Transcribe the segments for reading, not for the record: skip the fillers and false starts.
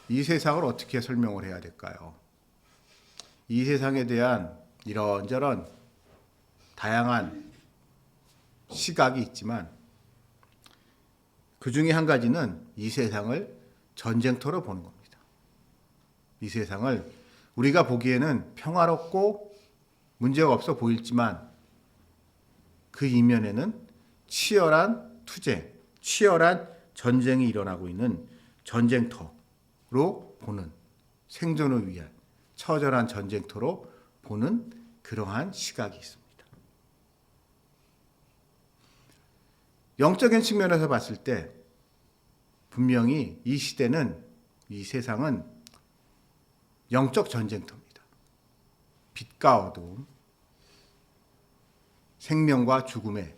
이 세상을 어떻게 설명을 해야 될까요? 이 세상에 대한 이런저런 다양한 시각이 있지만 그 중에 한 가지는 이 세상을 전쟁터로 보는 겁니다. 이 세상을 우리가 보기에는 평화롭고 문제가 없어 보일지만 그 이면에는 치열한 투쟁, 치열한 전쟁이 일어나고 있는 전쟁터로 보는, 생존을 위한 처절한 전쟁터로 보는 그러한 시각이 있습니다. 영적인 측면에서 봤을 때 분명히 이 시대는, 이 세상은 영적 전쟁터입니다. 빛과 어두움, 생명과 죽음의,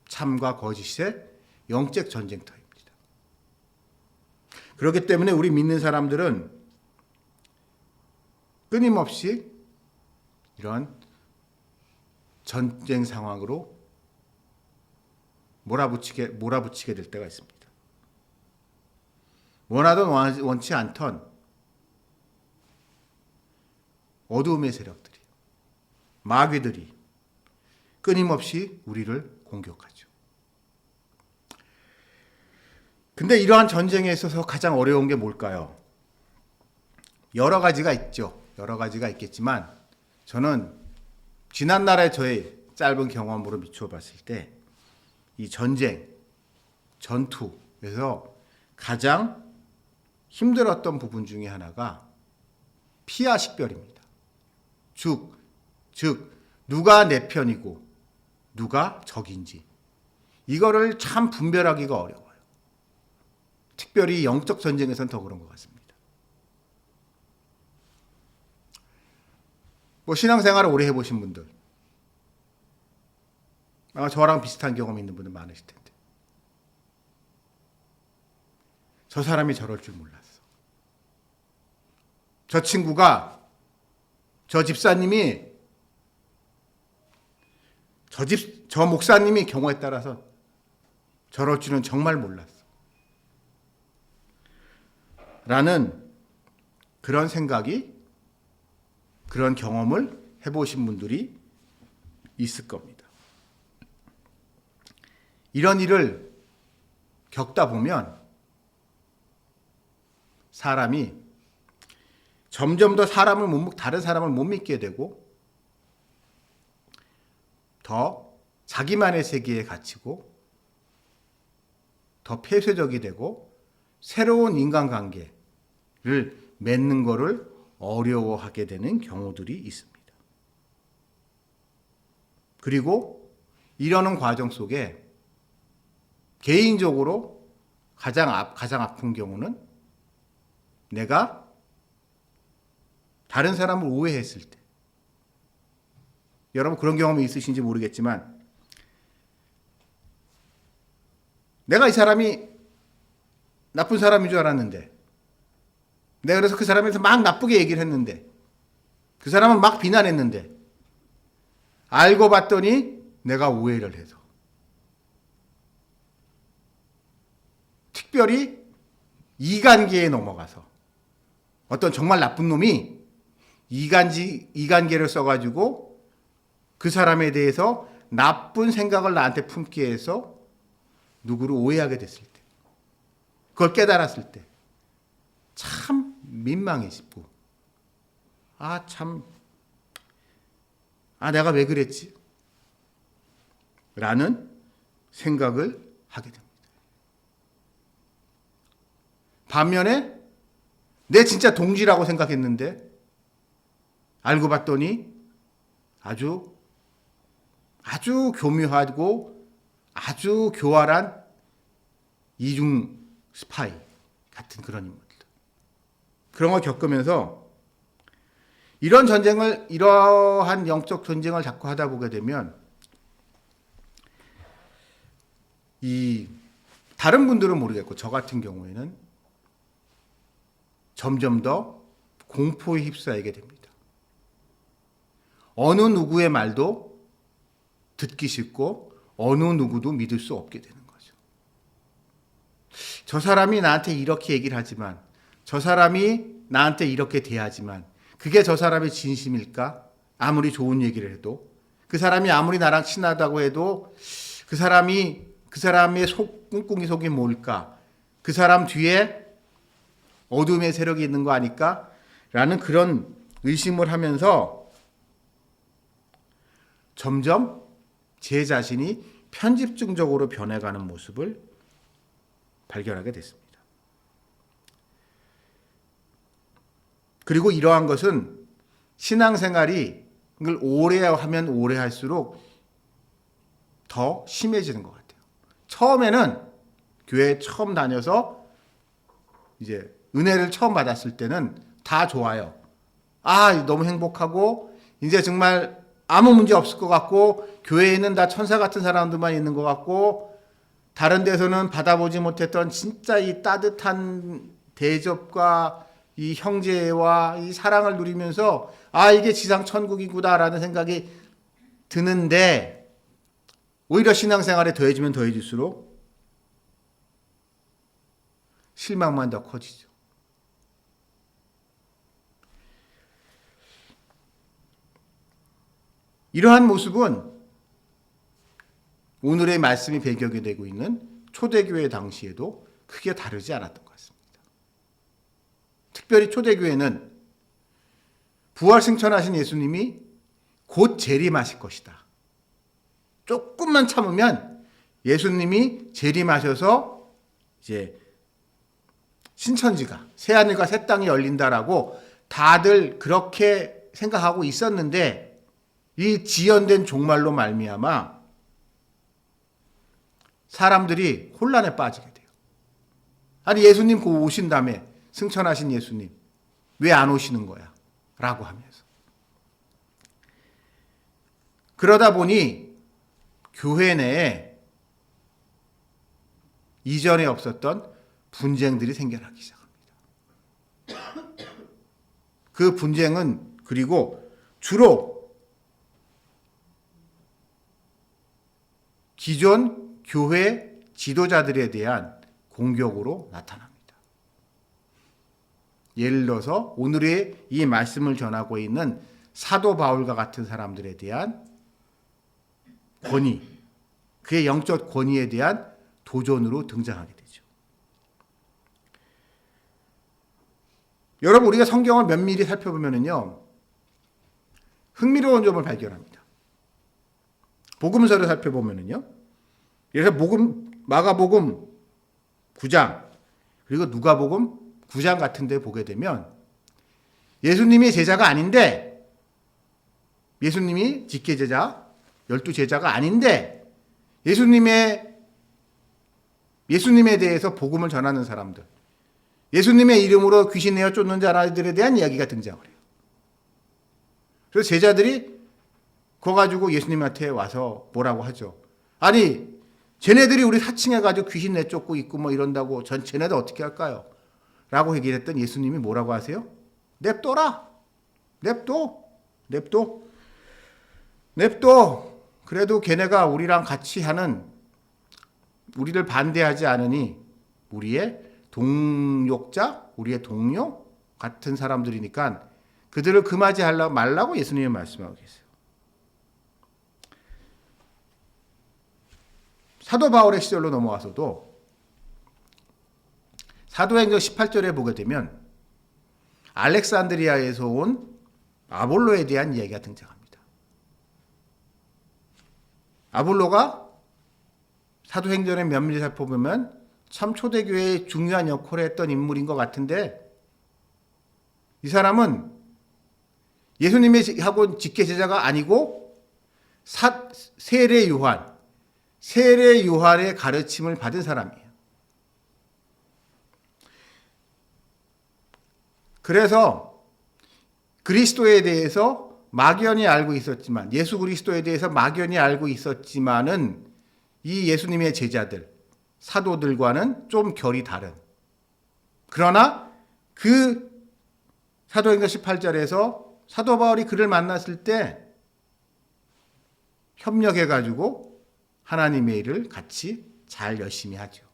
참과 거짓의 영적 전쟁터입니다. 그렇기 때문에 우리 믿는 사람들은 끊임없이 이러한 전쟁 상황으로 몰아붙이게 될 때가 있습니다. 원하던 원치 않던 어두움의 세력들이, 마귀들이 끊임없이 우리를 공격하죠. 근데 이러한 전쟁에 있어서 가장 어려운 게 뭘까요? 여러 가지가 있죠. 여러 가지가 있겠지만 저는 지난날의 저의 짧은 경험으로 비추어 봤을 때 이 전쟁, 전투에서 가장 힘들었던 부분 중에 하나가 피하 식별입니다. 즉 누가 내 편이고 누가 적인지 이거를 참 분별하기가 어려워요. 특별히 영적 전쟁에서는 더 그런 것 같습니다. 신앙생활을 오래 해보신 분들, 아마 저랑 비슷한 경험이 있는 분들 많으실 텐데, 저 사람이 저럴 줄 몰랐어. 저 친구가, 저 집사님이, 저 목사님이 경우에 따라서 저럴 줄은 정말 몰랐어. 라는 그런 생각이, 그런 경험을 해보신 분들이 있을 겁니다. 이런 일을 겪다 보면 사람이 점점 더 다른 사람을 못 믿게 되고 더 자기만의 세계에 갇히고 더 폐쇄적이 되고 새로운 인간관계를 맺는 것을 어려워하게 되는 경우들이 있습니다. 그리고 이러는 과정 속에 개인적으로 가장 아픈 경우는 내가 다른 사람을 오해했을 때, 여러분 그런 경험이 있으신지 모르겠지만 내가 이 사람이 나쁜 사람인 줄 알았는데, 내가 그래서 그 사람에서 막 나쁘게 얘기를 했는데, 그 사람은 막 비난했는데, 알고 봤더니 내가 오해를 해서, 특별히 이간계에 넘어가서 어떤 정말 나쁜 놈이 이간계를 써가지고 그 사람에 대해서 나쁜 생각을 나한테 품게 해서 누구를 오해하게 됐을 때, 그걸 깨달았을 때 참 민망해지고, 내가 왜 그랬지? 라는 생각을 하게 됩니다. 반면에 내 진짜 동지라고 생각했는데 알고 봤더니 아주 교묘하고 아주 교활한 이중 스파이 같은 그런 인물들. 그런 걸 겪으면서 이러한 영적 전쟁을 자꾸 하다 보게 되면 다른 분들은 모르겠고 저 같은 경우에는 점점 더 공포에 휩싸이게 됩니다. 어느 누구의 말도 듣기 싫고 어느 누구도 믿을 수 없게 되는 거죠. 저 사람이 나한테 이렇게 얘기를 하지만, 저 사람이 나한테 이렇게 대하지만, 그게 저 사람의 진심일까? 아무리 좋은 얘기를 해도, 그 사람이 아무리 나랑 친하다고 해도 그 사람의 꿍꿍이 속이 뭘까? 그 사람 뒤에 어둠의 세력이 있는 거 아닐까? 라는 그런 의심을 하면서 점점 제 자신이 편집증적으로 변해가는 모습을 발견하게 됐습니다. 그리고 이러한 것은 신앙생활이 오래 하면 오래 할수록 더 심해지는 것 같아요. 처음에는 교회 처음 다녀서 이제 은혜를 처음 받았을 때는 다 좋아요. 너무 행복하고 이제 정말 아무 문제 없을 것 같고 교회에는 다 천사 같은 사람들만 있는 것 같고 다른 데서는 받아보지 못했던 진짜 이 따뜻한 대접과 이 형제와 이 사랑을 누리면서 이게 지상 천국이구나라는 생각이 드는데 오히려 신앙생활에 더해지면 더해질수록 실망만 더 커지죠. 이러한 모습은 오늘의 말씀이 배경이 되고 있는 초대교회 당시에도 크게 다르지 않았던 것 같습니다. 특별히 초대교회는 부활승천하신 예수님이 곧 재림하실 것이다. 조금만 참으면 예수님이 재림하셔서 이제 신천지가 새하늘과 새 땅이 열린다라고 다들 그렇게 생각하고 있었는데 이 지연된 종말로 말미암아 사람들이 혼란에 빠지게 돼요. 예수님 곧 오신다며 승천하신 예수님 왜 안 오시는 거야? 라고 하면서 그러다 보니 교회 내에 이전에 없었던 분쟁들이 생겨나기 시작합니다. 그 분쟁은 그리고 주로 기존 교회 지도자들에 대한 공격으로 나타납니다. 예를 들어서 오늘의 이 말씀을 전하고 있는 사도 바울과 같은 사람들에 대한 권위, 그의 영적 권위에 대한 도전으로 등장하게 되죠. 여러분, 우리가 성경을 면밀히 살펴보면요, 흥미로운 점을 발견합니다. 복음서를 살펴보면요, 그래서 마가복음 9장 그리고 누가복음 9장 같은 데 보게 되면 예수님이 제자가 아닌데, 예수님이 직계제자 12제자가 아닌데 예수님에 대해서 복음을 전하는 사람들, 예수님의 이름으로 귀신 내어 쫓는 자들에 대한 이야기가 등장을 해요. 그래서 제자들이 그거 가지고 예수님한테 와서 뭐라고 하죠. 쟤네들이 우리 사칭해가지고 귀신 내쫓고 있고 뭐 이런다고 쟤네들 어떻게 할까요? 라고 얘기를 했더니 예수님이 뭐라고 하세요? 냅둬라. 냅둬. 그래도 걔네가 우리랑 같이 하는, 우리를 반대하지 않으니 우리의 동역자, 우리의 동료 같은 사람들이니까 그들을 금하지 말라고 예수님이 말씀하고 계세요. 사도 바울의 시절로 넘어와서도 사도행전 18절에 보게 되면 알렉산드리아에서 온 아볼로에 대한 이야기가 등장합니다. 아볼로가 사도행전의 면밀히 살펴보면 참 초대교회의 중요한 역할을 했던 인물인 것 같은데, 이 사람은 예수님의 하고 직계제자가 아니고 세례 요한의 가르침을 받은 사람이에요. 그래서 그리스도에 대해서 막연히 알고 있었지만, 예수 그리스도에 대해서 막연히 알고 있었지만은 이 예수님의 제자들, 사도들과는 좀 결이 다른, 그러나 그 사도행전 18절에서 사도 바울이 그를 만났을 때 협력해가지고 하나님의 일을 같이 잘 열심히 하죠.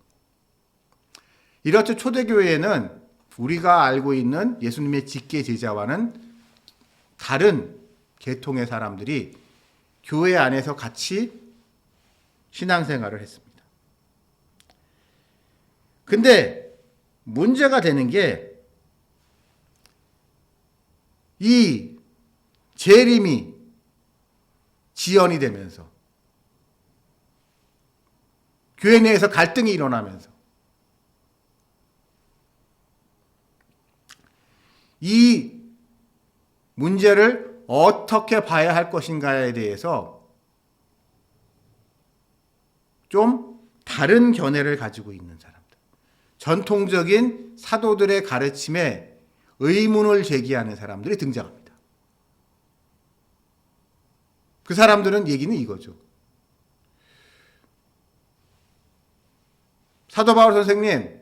이렇듯 초대교회에는 우리가 알고 있는 예수님의 직계 제자와는 다른 계통의 사람들이 교회 안에서 같이 신앙생활을 했습니다. 근데 문제가 되는 게 이 재림이 지연이 되면서 교회 내에서 갈등이 일어나면서 이 문제를 어떻게 봐야 할 것인가에 대해서 좀 다른 견해를 가지고 있는 사람들, 전통적인 사도들의 가르침에 의문을 제기하는 사람들이 등장합니다. 그 사람들은 얘기는 이거죠. 사도 바울 선생님,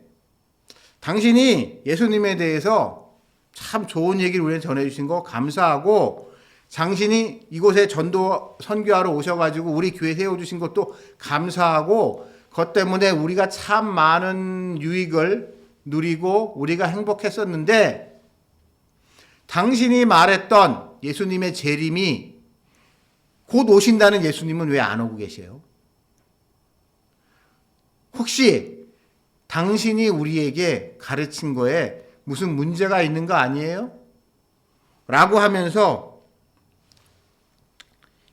당신이 예수님에 대해서 참 좋은 얘기를 우리한테 전해주신 거 감사하고, 당신이 이곳에 전도 선교하러 오셔가지고 우리 교회 세워주신 것도 감사하고, 그것 때문에 우리가 참 많은 유익을 누리고 우리가 행복했었는데, 당신이 말했던 예수님의 재림이 곧 오신다는 예수님은 왜 안 오고 계세요? 혹시 당신이 우리에게 가르친 거에 무슨 문제가 있는 거 아니에요? 라고 하면서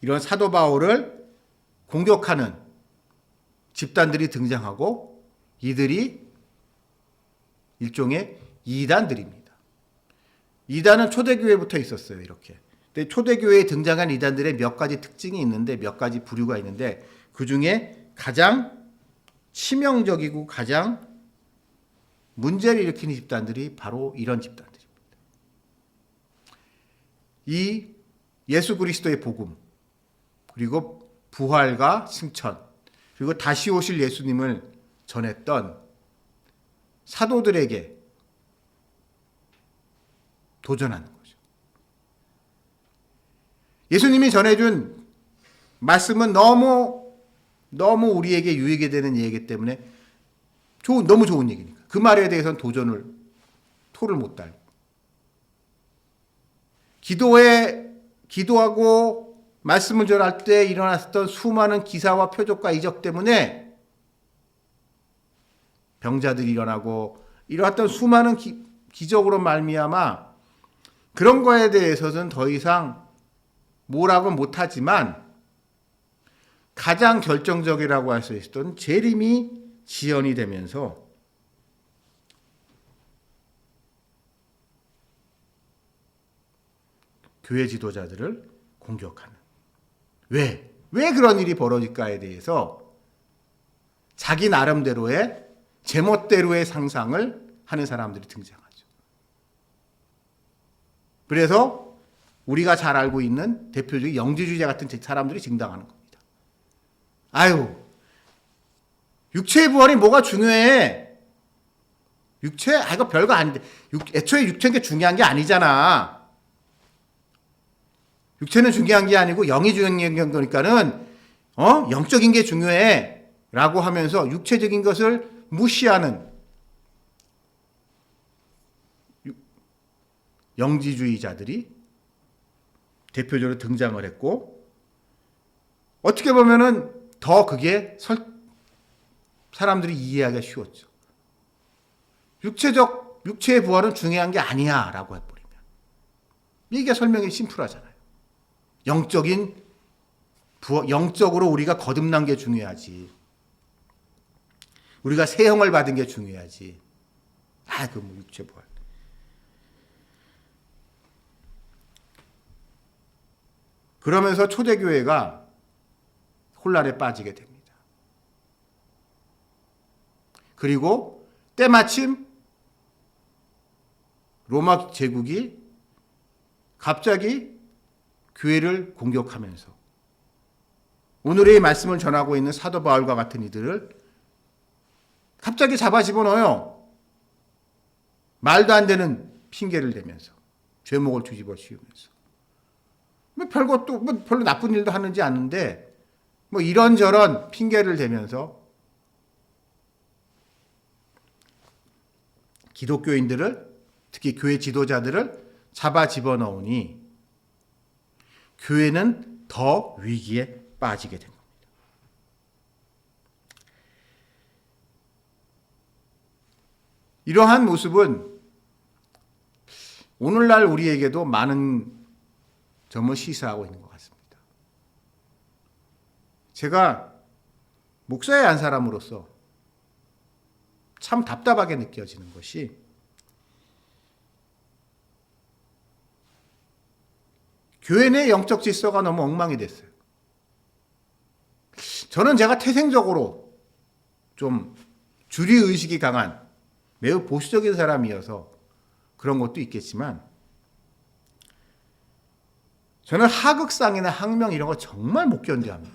이런 사도 바울을 공격하는 집단들이 등장하고, 이들이 일종의 이단들입니다. 이단은 초대교회부터 있었어요. 이렇게. 근데 초대교회에 등장한 이단들의 몇 가지 특징이 있는데, 몇 가지 부류가 있는데, 그 중에 가장 치명적이고 가장 문제를 일으키는 집단들이 바로 이런 집단들입니다. 이 예수 그리스도의 복음, 그리고 부활과 승천, 그리고 다시 오실 예수님을 전했던 사도들에게 도전하는 거죠. 예수님이 전해준 말씀은 너무 우리에게 유익이 되는 얘기이기 때문에 너무 좋은 얘기니까 그 말에 대해서는 토를 못 달고, 기도하고 말씀을 전할 때 일어났던 수많은 기사와 표적과 이적 때문에 병자들이 일어나고 일어났던 수많은 기적으로 말미암아 그런 거에 대해서는 더 이상 뭐라고 못하지만, 가장 결정적이라고 할 수 있었던 재림이 지연이 되면서 교회 지도자들을 공격하는, 왜 그런 일이 벌어질까에 대해서 자기 나름대로의 제멋대로의 상상을 하는 사람들이 등장하죠. 그래서 우리가 잘 알고 있는 대표적인 영지주의자 같은 사람들이 증당하는 겁니다. 아유, 육체의 부활이 뭐가 중요해? 이거 별거 아닌데. 애초에 육체인 게 중요한 게 아니잖아. 육체는 중요한 게 아니고 영이 중요한 거니까는 영적인 게 중요해 라고 하면서 육체적인 것을 무시하는 영지주의자들이 대표적으로 등장을 했고, 어떻게 보면은 더 그게 사람들이 이해하기가 쉬웠죠. 육체의 부활은 중요한 게 아니야 라고 해버리면 이게 설명이 심플하잖아요. 영적으로 우리가 거듭난 게 중요하지, 우리가 세형을 받은 게 중요하지. 육체 부활. 그러면서 초대교회가 혼란에 빠지게 됩니다. 그리고 때마침 로마 제국이 갑자기 교회를 공격하면서 오늘의 말씀을 전하고 있는 사도 바울과 같은 이들을 갑자기 잡아 집어넣어요. 말도 안 되는 핑계를 대면서, 죄목을 뒤집어 씌우면서. 별로 나쁜 일도 하는지 않는데 이런저런 핑계를 대면서 기독교인들을, 특히 교회 지도자들을 잡아 집어넣으니 교회는 더 위기에 빠지게 된 겁니다. 이러한 모습은 오늘날 우리에게도 많은 점을 시사하고 있는 것 같습니다. 제가 목사의 한 사람으로서 참 답답하게 느껴지는 것이 교회 내 영적 질서가 너무 엉망이 됐어요. 저는 제가 태생적으로 좀 주리의식이 강한 매우 보수적인 사람이어서 그런 것도 있겠지만 저는 하극상이나 항명 이런 거 정말 못 견뎌합니다.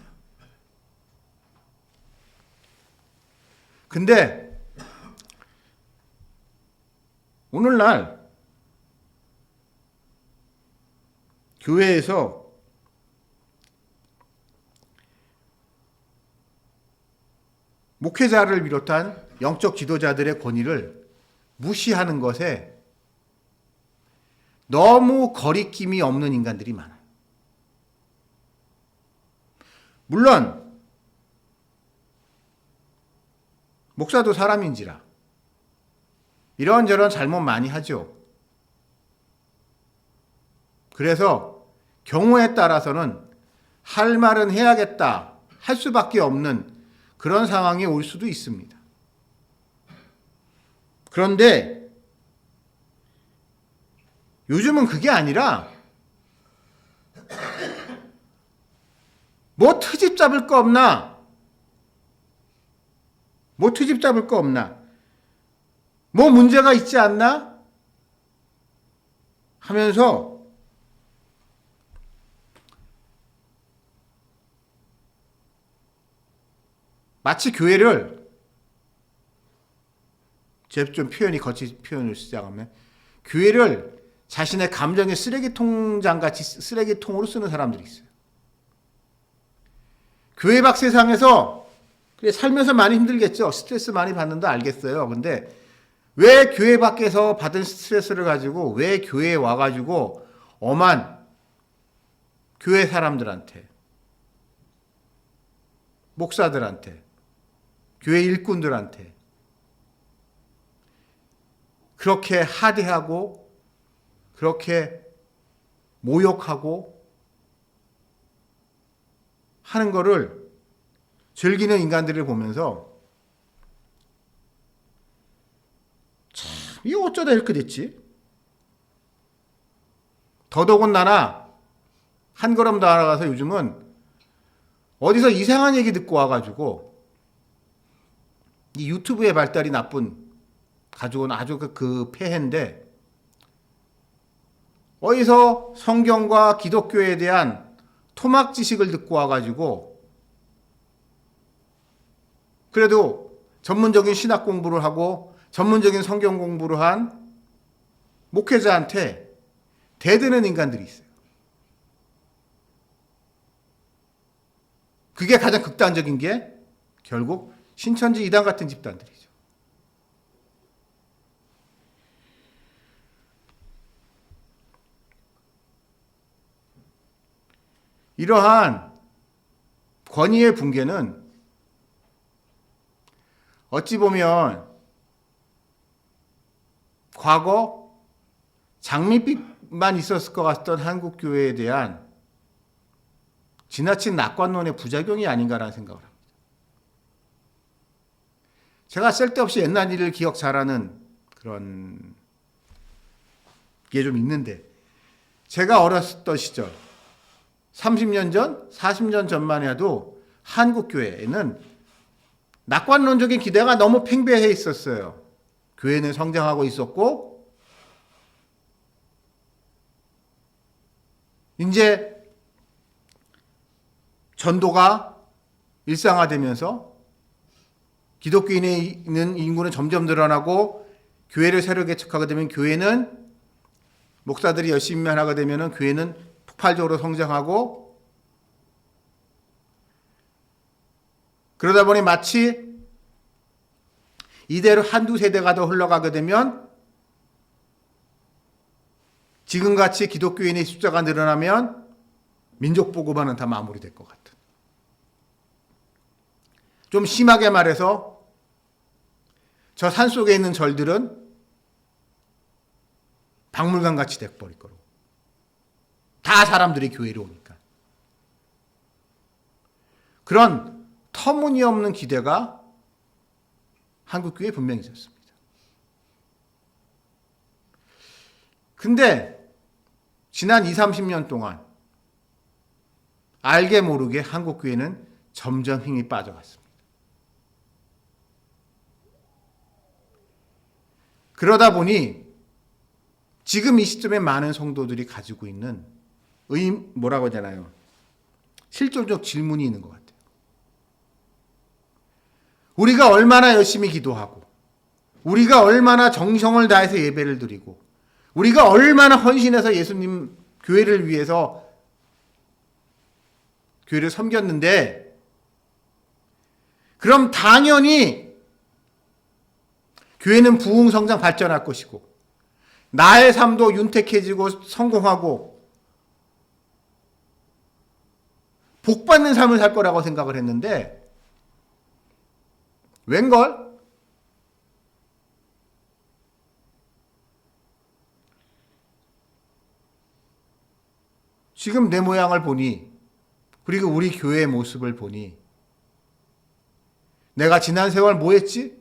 근데 오늘날 교회에서 목회자를 비롯한 영적 지도자들의 권위를 무시하는 것에 너무 거리낌이 없는 인간들이 많아요. 물론 목사도 사람인지라 이런저런 잘못 많이 하죠. 그래서 경우에 따라서는 할 말은 해야겠다 할 수밖에 없는 그런 상황이 올 수도 있습니다. 그런데 요즘은 그게 아니라 뭐 트집 잡을 거 없나? 뭐 트집 잡을 거 없나? 뭐 문제가 있지 않나? 하면서 마치 교회를, 제 좀 표현이 거친 표현을 시작하면 교회를 자신의 감정의 쓰레기통장같이 쓰레기통으로 쓰는 사람들이 있어요. 교회 밖 세상에서 살면서 많이 힘들겠죠. 스트레스 많이 받는다 알겠어요. 근데 왜 교회 밖에서 받은 스트레스를 가지고 왜 교회에 와가지고 엄한 교회 사람들한테, 목사들한테, 교회 일꾼들한테 그렇게 하대하고 그렇게 모욕하고 하는 거를 즐기는 인간들을 보면서 참 이거 어쩌다 이렇게 됐지? 더더군다나 한 걸음 더 알아가서 요즘은 어디서 이상한 얘기 듣고 와가지고 이 유튜브의 발달이 가져온 아주 그 폐해인데 어디서 성경과 기독교에 대한 토막 지식을 듣고 와가지고 그래도 전문적인 신학 공부를 하고 전문적인 성경 공부를 한 목회자한테 대드는 인간들이 있어요. 그게 가장 극단적인 게 결국 신천지 이단 같은 집단들이죠. 이러한 권위의 붕괴는 어찌 보면 과거 장밋빛만 있었을 것 같던 한국 교회에 대한 지나친 낙관론의 부작용이 아닌가라는 생각을 합니다. 제가 쓸데없이 옛날 일을 기억 잘하는 그런 게 좀 있는데 제가 어렸던 시절 30년 전, 40년 전만 해도 한국 교회에는 낙관론적인 기대가 너무 팽배해 있었어요. 교회는 성장하고 있었고 이제 전도가 일상화되면서 기독교인이 있는 인구는 점점 늘어나고 교회를 새로 개척하게 되면 교회는 목사들이 열심히만 하게 되면 교회는 폭발적으로 성장하고 그러다 보니 마치 이대로 한두 세대가 더 흘러가게 되면 지금같이 기독교인의 숫자가 늘어나면 민족보고만은 다 마무리될 것 같은. 좀 심하게 말해서 저 산속에 있는 절들은 박물관같이 돼버릴 거로. 다 사람들이 교회로 오니까. 그런 터무니없는 기대가 한국교회에 분명히 있었습니다. 근데 지난 20, 30년 동안 알게 모르게 한국교회는 점점 힘이 빠져갔습니다. 그러다 보니 지금 이 시점에 많은 성도들이 가지고 있는 뭐라고 하잖아요. 실존적 질문이 있는 것 같아요. 우리가 얼마나 열심히 기도하고, 우리가 얼마나 정성을 다해서 예배를 드리고, 우리가 얼마나 헌신해서 예수님 교회를 위해서 교회를 섬겼는데, 그럼 당연히 교회는 부흥성장 발전할 것이고, 나의 삶도 윤택해지고 성공하고 복받는 삶을 살 거라고 생각을 했는데 웬걸? 지금 내 모양을 보니, 그리고 우리 교회의 모습을 보니, 내가 지난 세월 뭐 했지?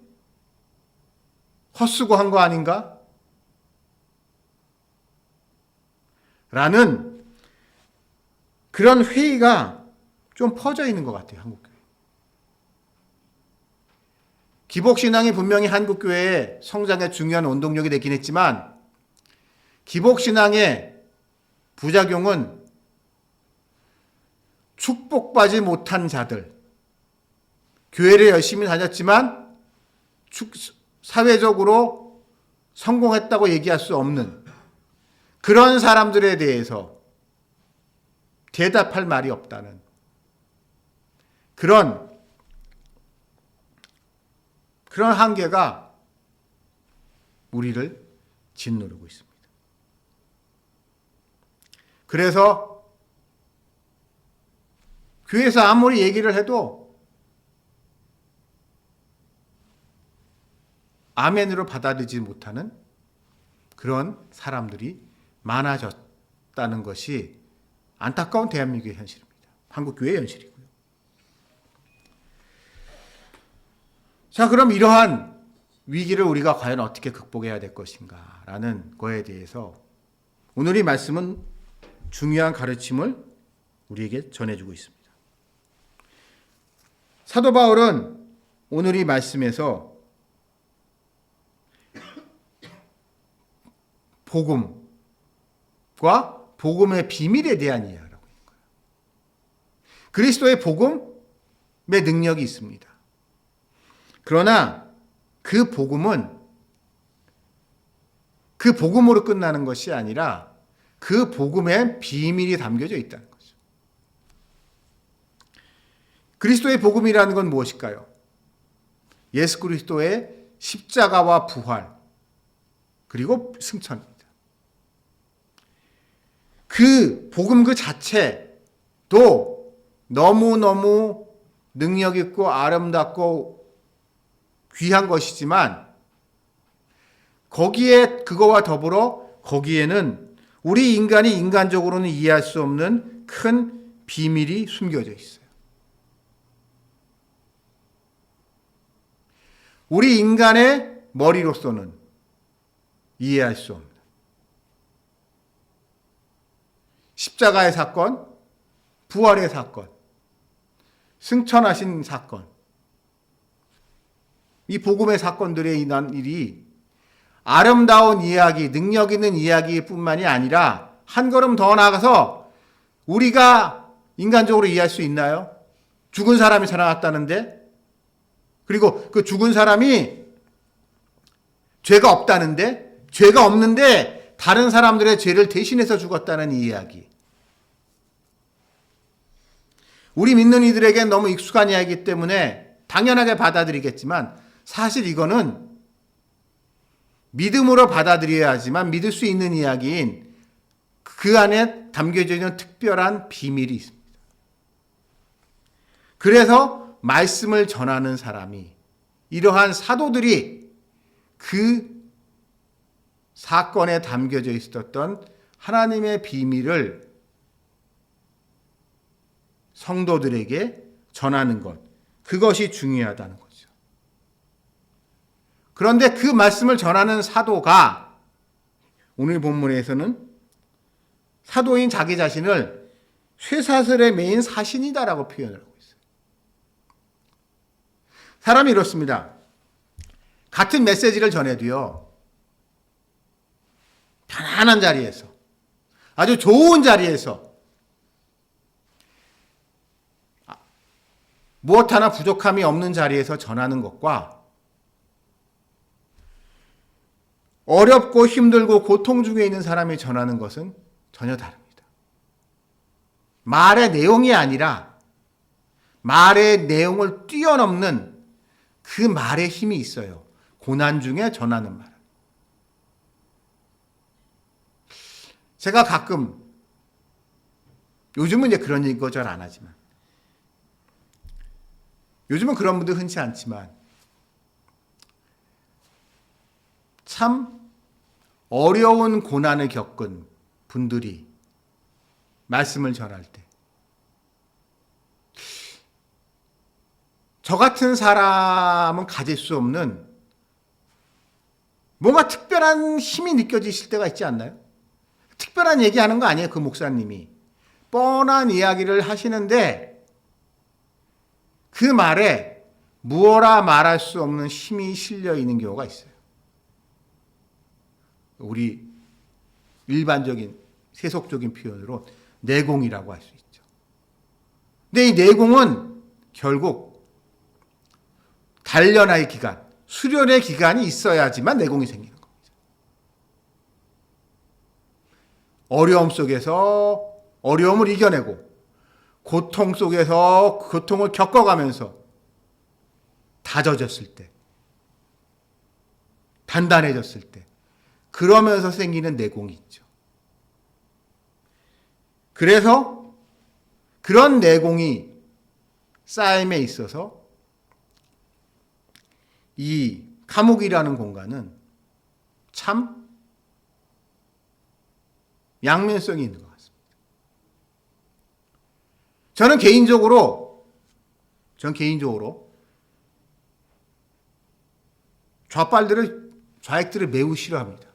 헛수고 한 거 아닌가? 라는 그런 회의가 좀 퍼져 있는 것 같아요, 한국교회. 기복신앙이 분명히 한국교회의 성장에 중요한 원동력이 되긴 했지만, 기복신앙의 부작용은 축복받지 못한 자들, 교회를 열심히 다녔지만 사회적으로 성공했다고 얘기할 수 없는 그런 사람들에 대해서 대답할 말이 없다는 그런 한계가 우리를 짓누르고 있습니다. 그래서 교회에서 아무리 얘기를 해도 아멘으로 받아들이지 못하는 그런 사람들이 많아졌다는 것이 안타까운 대한민국의 현실입니다. 한국교회의 현실이고요. 자, 그럼 이러한 위기를 우리가 과연 어떻게 극복해야 될 것인가 라는 거에 대해서 오늘 이 말씀은 중요한 가르침을 우리에게 전해주고 있습니다. 사도 바울은 오늘 이 말씀에서 복음과 복음의 비밀에 대한 이야기를 하고 있는 거예요. 그리스도의 복음의 능력이 있습니다. 그러나 그 복음은 그 복음으로 끝나는 것이 아니라 그 복음에 비밀이 담겨져 있다는 거죠. 그리스도의 복음이라는 건 무엇일까요? 예수 그리스도의 십자가와 부활, 그리고 승천입니다. 그 복음 그 자체도 너무너무 능력 있고 아름답고 귀한 것이지만 거기에 그거와 더불어 거기에는 우리 인간이 인간적으로는 이해할 수 없는 큰 비밀이 숨겨져 있어요. 우리 인간의 머리로서는 이해할 수 없는 십자가의 사건, 부활의 사건, 승천하신 사건, 이 복음의 사건들에 인한 일이 아름다운 이야기, 능력 있는 이야기뿐만이 아니라 한 걸음 더 나아가서 우리가 인간적으로 이해할 수 있나요? 죽은 사람이 살아났다는데, 그리고 그 죽은 사람이 죄가 없다는데, 죄가 없는데 다른 사람들의 죄를 대신해서 죽었다는 이야기. 우리 믿는 이들에겐 너무 익숙한 이야기이기 때문에 당연하게 받아들이겠지만 사실 이거는 믿음으로 받아들여야 하지만 믿을 수 있는 이야기인 그 안에 담겨져 있는 특별한 비밀이 있습니다. 그래서 말씀을 전하는 사람이, 이러한 사도들이 그 사건에 담겨져 있었던 하나님의 비밀을 성도들에게 전하는 것, 그것이 중요하다는 거죠. 그런데 그 말씀을 전하는 사도가 오늘 본문에서는 사도인 자기 자신을 쇠사슬에 매인 사신이다라고 표현을 하고 있어요. 사람이 이렇습니다. 같은 메시지를 전해도요, 편안한 자리에서, 아주 좋은 자리에서 무엇 하나 부족함이 없는 자리에서 전하는 것과 어렵고 힘들고 고통 중에 있는 사람이 전하는 것은 전혀 다릅니다. 말의 내용이 아니라 말의 내용을 뛰어넘는 그 말의 힘이 있어요. 고난 중에 전하는 말. 제가 가끔, 요즘은 이제 그런 얘기 잘 안 하지만, 요즘은 그런 분들 흔치 않지만, 참 어려운 고난을 겪은 분들이 말씀을 전할 때, 저 같은 사람은 가질 수 없는 뭔가 특별한 힘이 느껴지실 때가 있지 않나요? 특별한 얘기하는 거 아니에요, 그 목사님이. 뻔한 이야기를 하시는데 그 말에 무어라 말할 수 없는 힘이 실려 있는 경우가 있어요. 우리 일반적인 세속적인 표현으로 내공이라고 할 수 있죠. 근데 이 내공은 결국 단련의 기간, 수련의 기간이 있어야지만 내공이 생기는 겁니다. 어려움 속에서 어려움을 이겨내고 고통 속에서 고통을 겪어가면서 다져졌을 때, 단단해졌을 때, 그러면서 생기는 내공이 있죠. 그래서 그런 내공이 쌓임에 있어서 이 감옥이라는 공간은 참 양면성이 있는 것 같습니다. 저는 개인적으로 좌익들을 매우 싫어합니다.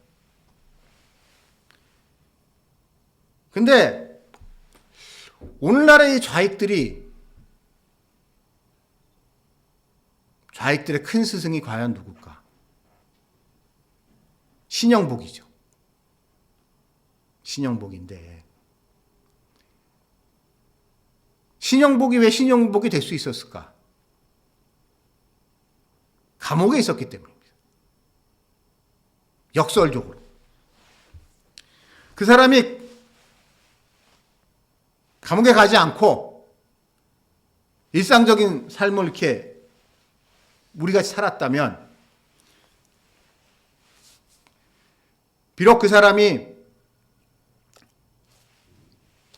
근데 오늘날의 이 좌익들의 큰 스승이 과연 누굴까? 신영복이죠. 신영복인데 신영복이 왜 신영복이 될 수 있었을까? 감옥에 있었기 때문입니다. 역설적으로. 그 사람이 감옥에 가지 않고 일상적인 삶을 이렇게 우리같이 살았다면, 비록 그 사람이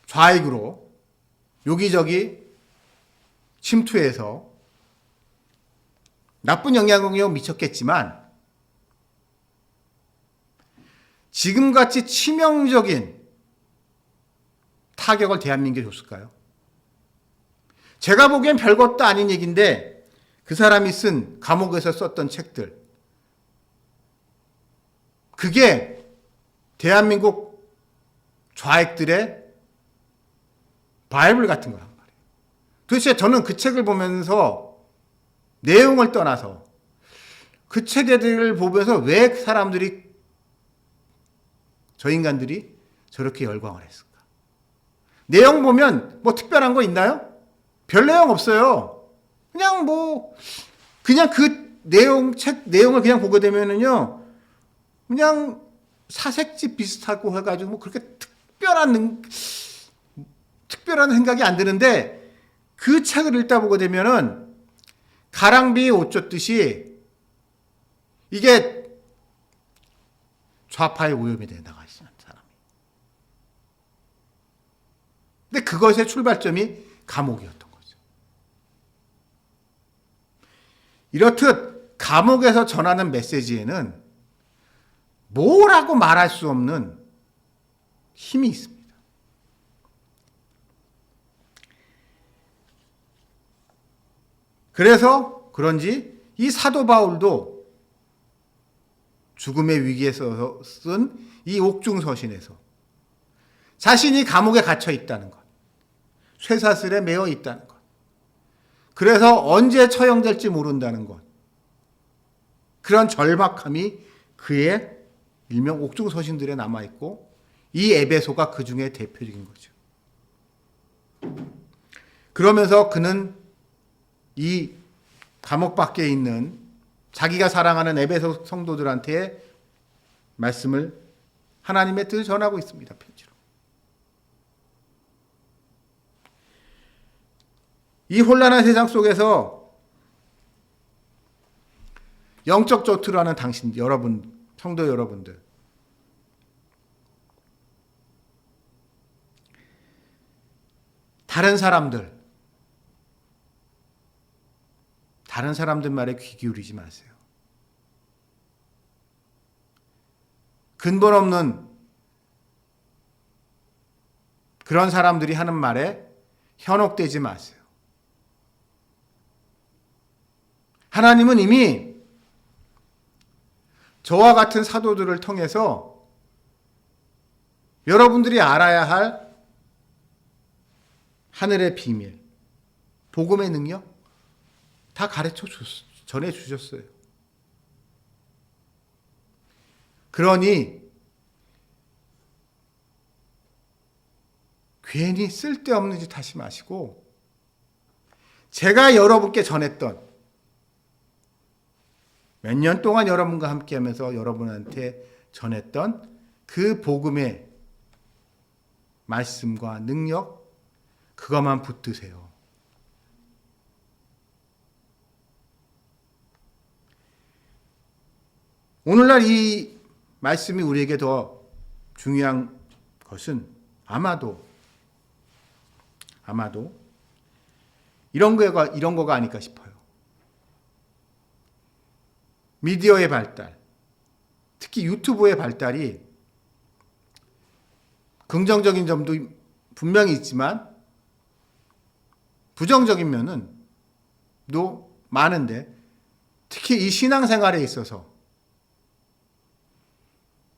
좌익으로 여기저기 침투해서 나쁜 영향력이 미쳤겠지만, 지금같이 치명적인 타격을 대한민국에 줬을까요? 제가 보기엔 별것도 아닌 얘기인데, 그 사람이 쓴 감옥에서 썼던 책들, 그게 대한민국 좌익들의 바이블 같은 거란 말이에요. 도대체 저는 그 책을 보면서 내용을 떠나서 그 책들을 보면서 왜 사람들이, 저 인간들이 저렇게 열광을 했을까? 내용 보면 뭐 특별한 거 있나요? 별 내용 없어요. 그냥 그 책 내용을 그냥 보게 되면은요, 그냥 사색지 비슷하고 해가지고 뭐 그렇게 특별한 생각이 안 드는데, 그 책을 읽다 보게 되면은 가랑비에 옷 젖듯이 이게 좌파의 오염이 돼 나가시는 사람이. 그것의 출발점이 감옥이었던 거죠. 이렇듯 감옥에서 전하는 메시지에는 뭐라고 말할 수 없는 힘이 있습니다. 그래서 그런지 이 사도 바울도 죽음의 위기에서 쓴 이 옥중서신에서 자신이 감옥에 갇혀 있다는 것, 쇠사슬에 매어 있다는 것, 그래서 언제 처형될지 모른다는 것, 그런 절박함이 그의 일명 옥중서신들에 남아있고 이 에베소가 그 중에 대표적인 거죠. 그러면서 그는 이 감옥 밖에 있는 자기가 사랑하는 에베소 성도들한테 말씀을, 하나님의 뜻을 전하고 있습니다. 편지로. 이 혼란한 세상 속에서 영적 전투를 하는 당신, 여러분, 성도 여러분들, 다른 사람들 말에 귀 기울이지 마세요. 근본 없는 그런 사람들이 하는 말에 현혹되지 마세요. 하나님은 이미 저와 같은 사도들을 통해서 여러분들이 알아야 할 하늘의 비밀, 복음의 능력 다 전해 주셨어요. 그러니 괜히 쓸데없는 짓 하지 마시고 제가 여러분께 전했던, 몇 년 동안 여러분과 함께하면서 여러분한테 전했던 그 복음의 말씀과 능력, 그것만 붙드세요. 오늘날 이 말씀이 우리에게 더 중요한 것은 아마도 이런 거가 아닐까 싶어요. 미디어의 발달, 특히 유튜브의 발달이 긍정적인 점도 분명히 있지만 부정적인 면은 또 많은데, 특히 이 신앙생활에 있어서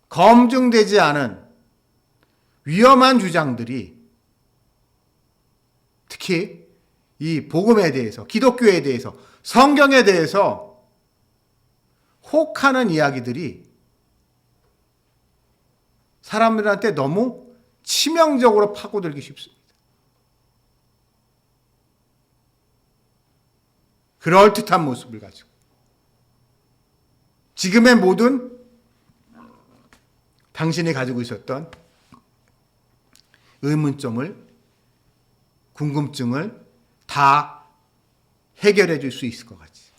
검증되지 않은 위험한 주장들이 특히 이 복음에 대해서, 기독교에 대해서, 성경에 대해서 혹하는 이야기들이 사람들한테 너무 치명적으로 파고들기 쉽습니다. 그럴듯한 모습을 가지고 지금의 모든 당신이 가지고 있었던 의문점을, 궁금증을 다 해결해 줄 수 있을 것 같지.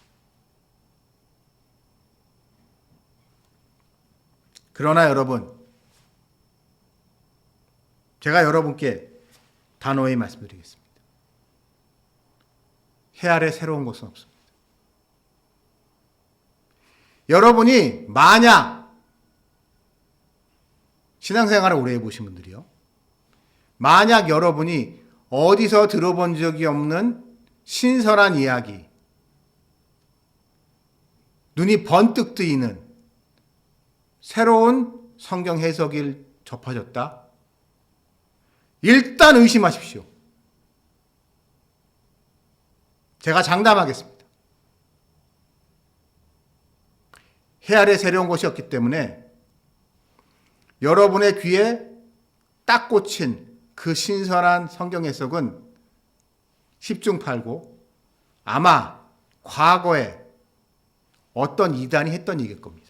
그러나 여러분, 제가 여러분께 단호히 말씀드리겠습니다. 해 아래 새로운 것은 없습니다. 여러분이 만약 신앙생활을 오래 해보신 분들이요, 만약 여러분이 어디서 들어본 적이 없는 신선한 이야기, 눈이 번뜩 뜨이는 새로운 성경 해석을 접하셨다? 일단 의심하십시오. 제가 장담하겠습니다. 해 아래 새로운 것이 없기 때문에 여러분의 귀에 딱 꽂힌 그 신선한 성경 해석은 10중 8구 아마 과거에 어떤 이단이 했던 얘기일 겁니다.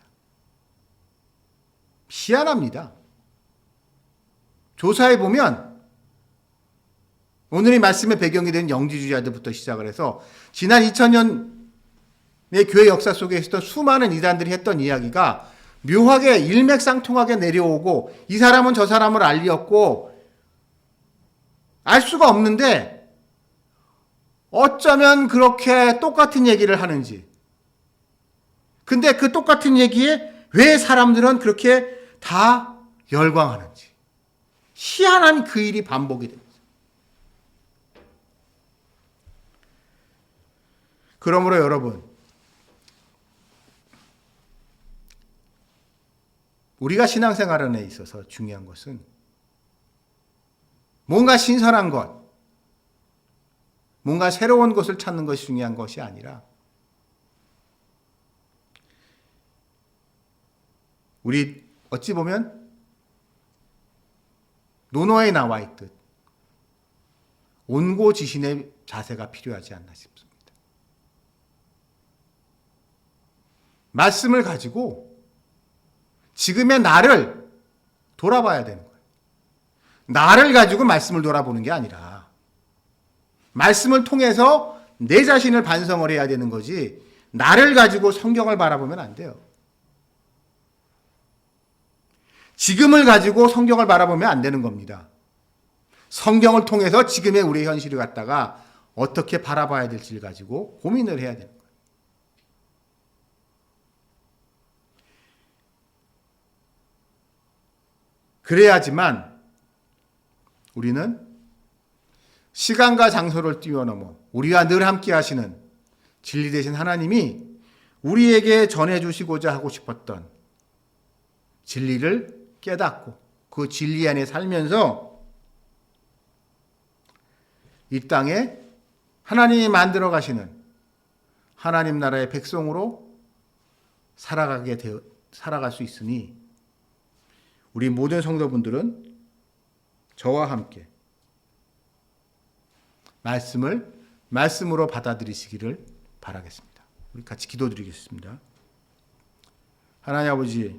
희한합니다. 조사해보면 오늘의 말씀의 배경이 된 영지주의자들부터 시작을 해서 지난 2000년의 교회 역사 속에 있었던 수많은 이단들이 했던 이야기가 묘하게 일맥상통하게 내려오고, 이 사람은 저 사람을 알리었고 알 수가 없는데 어쩌면 그렇게 똑같은 얘기를 하는지. 근데 그 똑같은 얘기에 왜 사람들은 그렇게 다 열광하는지. 희한한 그 일이 반복이 됩니다. 그러므로 여러분, 우리가 신앙생활에 있어서 중요한 것은 뭔가 신선한 것, 뭔가 새로운 것을 찾는 것이 중요한 것이 아니라 우리 어찌 보면 논어에 나와 있듯 온고지신의 자세가 필요하지 않나 싶습니다. 말씀을 가지고 지금의 나를 돌아봐야 되는 거예요. 나를 가지고 말씀을 돌아보는 게 아니라 말씀을 통해서 내 자신을 반성을 해야 되는 거지 나를 가지고 성경을 바라보면 안 돼요. 지금을 가지고 성경을 바라보면 안 되는 겁니다. 성경을 통해서 지금의 우리의 현실을 갖다가 어떻게 바라봐야 될지를 가지고 고민을 해야 되는 거예요. 그래야지만 우리는 시간과 장소를 뛰어넘어 우리와 늘 함께 하시는 진리 되신 하나님이 우리에게 전해주시고자 하고 싶었던 진리를 깨닫고 그 진리 안에 살면서 이 땅에 하나님이 만들어 가시는 하나님 나라의 백성으로 살아갈 수 있으니 우리 모든 성도분들은 저와 함께 말씀으로 받아들이시기를 바라겠습니다. 우리 같이 기도드리겠습니다. 하나님 아버지,